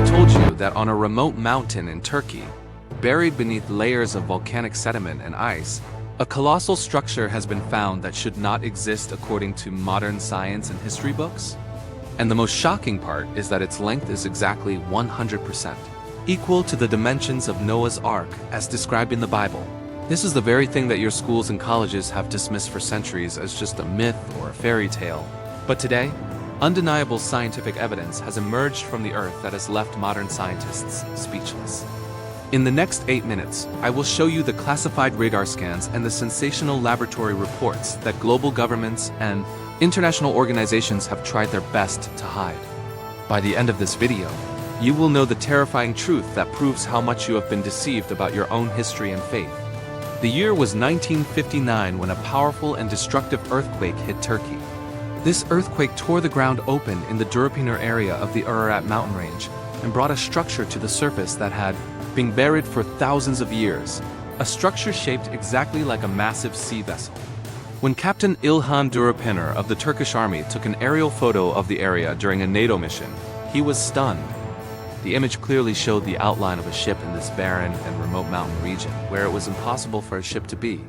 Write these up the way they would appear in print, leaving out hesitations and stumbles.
I told you that on a remote mountain in Turkey, buried beneath layers of volcanic sediment and ice, a colossal structure has been found that should not exist according to modern science and history books? And the most shocking part is that its length is exactly 100%, equal to the dimensions of Noah's Ark as described in the Bible. This is the very thing that your schools and colleges have dismissed for centuries as just a myth or a fairy tale. But today, undeniable scientific evidence has emerged from the earth that has left modern scientists speechless. In the next 8 minutes, I will show you the classified radar scans and the sensational laboratory reports that global governments and international organizations have tried their best to hide. By the end of this video, you will know the terrifying truth that proves how much you have been deceived about your own history and faith. The year was 1959 when a powerful and destructive earthquake hit Turkey. This earthquake tore the ground open in the Durupinar area of the Ararat mountain range and brought a structure to the surface that had been buried for thousands of years, a structure shaped exactly like a massive sea vessel. When Captain Ilhan Durupinar of the Turkish army took an aerial photo of the area during a NATO mission, he was stunned. The image clearly showed the outline of a ship in this barren and remote mountain region, where it was impossible for a ship to be.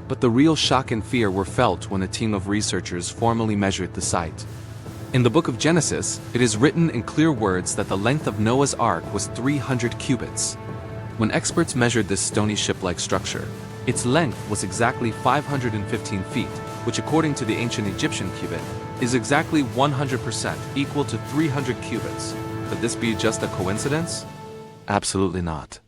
But the real shock and fear were felt when a team of researchers formally measured the site. In the book of Genesis, it is written in clear words that the length of Noah's Ark was 300 cubits. When experts measured this stony ship-like structure, its length was exactly 515 feet, which according to the ancient Egyptian cubit, is exactly 100% equal to 300 cubits. Could this be just a coincidence? Absolutely not.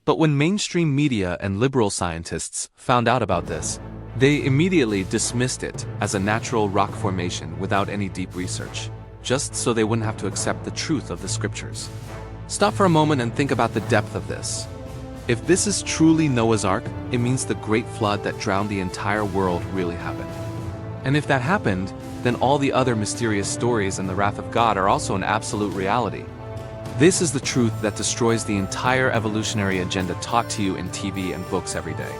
But when mainstream media and liberal scientists found out about this, they immediately dismissed it as a natural rock formation without any deep research, just so they wouldn't have to accept the truth of the scriptures. Stop for a moment and think about the depth of this. If this is truly Noah's Ark, it means the great flood that drowned the entire world really happened. And if that happened, then all the other mysterious stories and the wrath of God are also an absolute reality. This is the truth that destroys the entire evolutionary agenda taught to you in TV and books every day.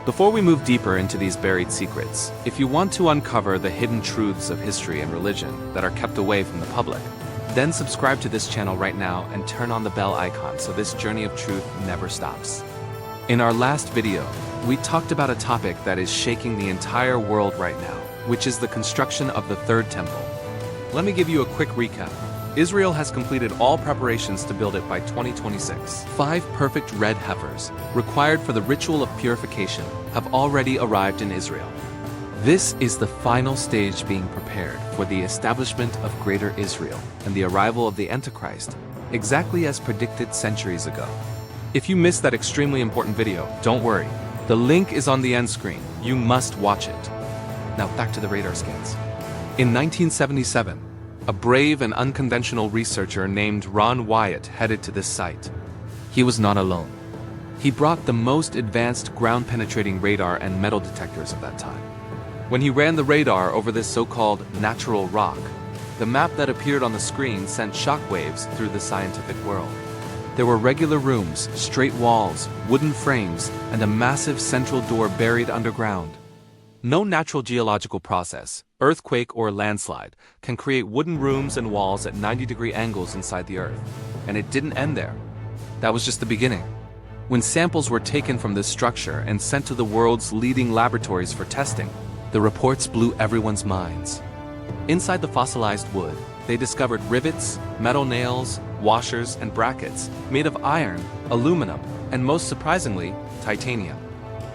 Before we move deeper into these buried secrets, if you want to uncover the hidden truths of history and religion that are kept away from the public, then subscribe to this channel right now and turn on the bell icon so this journey of truth never stops. In our last video, we talked about a topic that is shaking the entire world right now, which is the construction of the third temple. Let me give you a quick recap. Israel has completed all preparations to build it by 2026. 5 perfect red heifers, required for the ritual of purification, have already arrived in Israel. This is the final stage being prepared for the establishment of Greater Israel and the arrival of the Antichrist, exactly as predicted centuries ago. If you missed that extremely important video, don't worry. The link is on the end screen. You must watch it. Now back to the radar scans. In 1977, a brave and unconventional researcher named Ron Wyatt headed to this site. He was not alone. He brought the most advanced ground-penetrating radar and metal detectors of that time. When he ran the radar over this so-called natural rock, the map that appeared on the screen sent shockwaves through the scientific world. There were regular rooms, straight walls, wooden frames, and a massive central door buried underground. No natural geological process, earthquake or landslide, can create wooden rooms and walls at 90-degree angles inside the earth. And it didn't end there. That was just the beginning. When samples were taken from this structure and sent to the world's leading laboratories for testing, the reports blew everyone's minds. Inside the fossilized wood, they discovered rivets, metal nails, washers, and brackets made of iron, aluminum, and most surprisingly, titanium.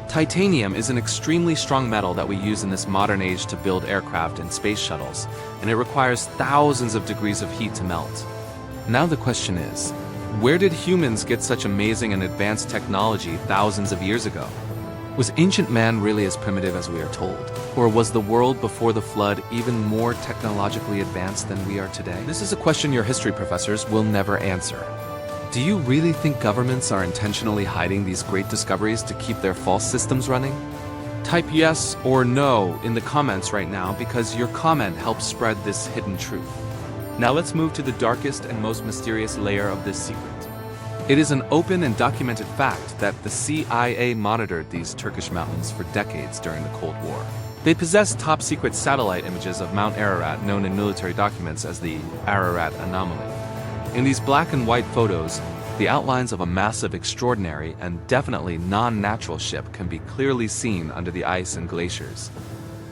Titanium is an extremely strong metal that we use in this modern age to build aircraft and space shuttles, and it requires thousands of degrees of heat to melt. Now the question is, where did humans get such amazing and advanced technology thousands of years ago? Was ancient man really as primitive as we are told? Or was the world before the flood even more technologically advanced than we are today? This is a question your history professors will never answer. Do you really think governments are intentionally hiding these great discoveries to keep their false systems running? Type yes or no in the comments right now because your comment helps spread this hidden truth. Now let's move to the darkest and most mysterious layer of this secret. It is an open and documented fact that the CIA monitored these Turkish mountains for decades during the Cold War. They possess top-secret satellite images of Mount Ararat known in military documents as the Ararat anomaly. In these black and white photos, the outlines of a massive, extraordinary, and definitely non-natural ship can be clearly seen under the ice and glaciers.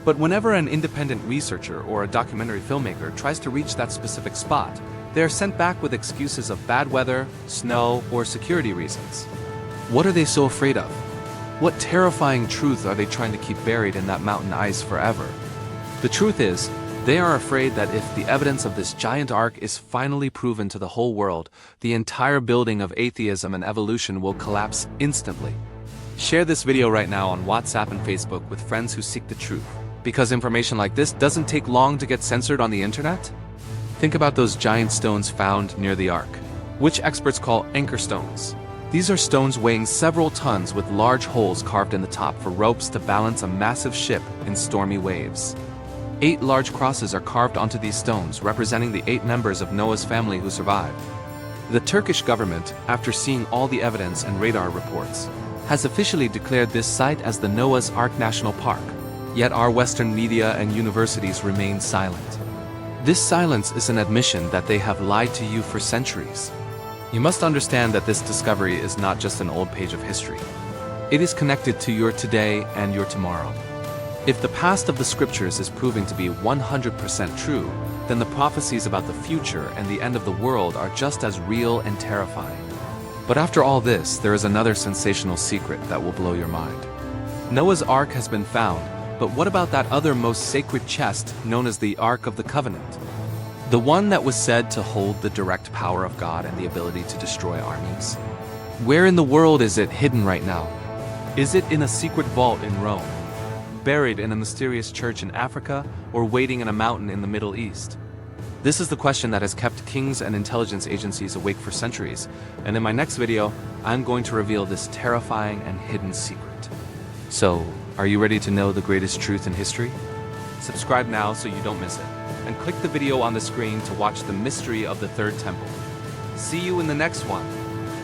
But whenever an independent researcher or a documentary filmmaker tries to reach that specific spot, they are sent back with excuses of bad weather, snow, or security reasons. What are they so afraid of? What terrifying truth are they trying to keep buried in that mountain ice forever? The truth is, they are afraid that if the evidence of this giant ark is finally proven to the whole world, the entire building of atheism and evolution will collapse instantly. Share this video right now on WhatsApp and Facebook with friends who seek the truth, because information like this doesn't take long to get censored on the internet. Think about those giant stones found near the ark, which experts call anchor stones. These are stones weighing several tons with large holes carved in the top for ropes to balance a massive ship in stormy waves. 8 large crosses are carved onto these stones, representing the 8 members of Noah's family who survived. The Turkish government, after seeing all the evidence and radar reports, has officially declared this site as the Noah's Ark National Park. Yet our Western media and universities remain silent. This silence is an admission that they have lied to you for centuries. You must understand that this discovery is not just an old page of history. It is connected to your today and your tomorrow. If the past of the scriptures is proving to be 100% true, then the prophecies about the future and the end of the world are just as real and terrifying. But after all this, there is another sensational secret that will blow your mind. Noah's Ark has been found, but what about that other most sacred chest known as the Ark of the Covenant? The one that was said to hold the direct power of God and the ability to destroy armies? Where in the world is it hidden right now? Is it in a secret vault in Rome? Buried in a mysterious church in Africa, or waiting in a mountain in the Middle East? This is the question that has kept kings and intelligence agencies awake for centuries, and in my next video, I'm going to reveal this terrifying and hidden secret. So, are you ready to know the greatest truth in history? Subscribe now so you don't miss it, and click the video on the screen to watch the mystery of the Third Temple. See you in the next one.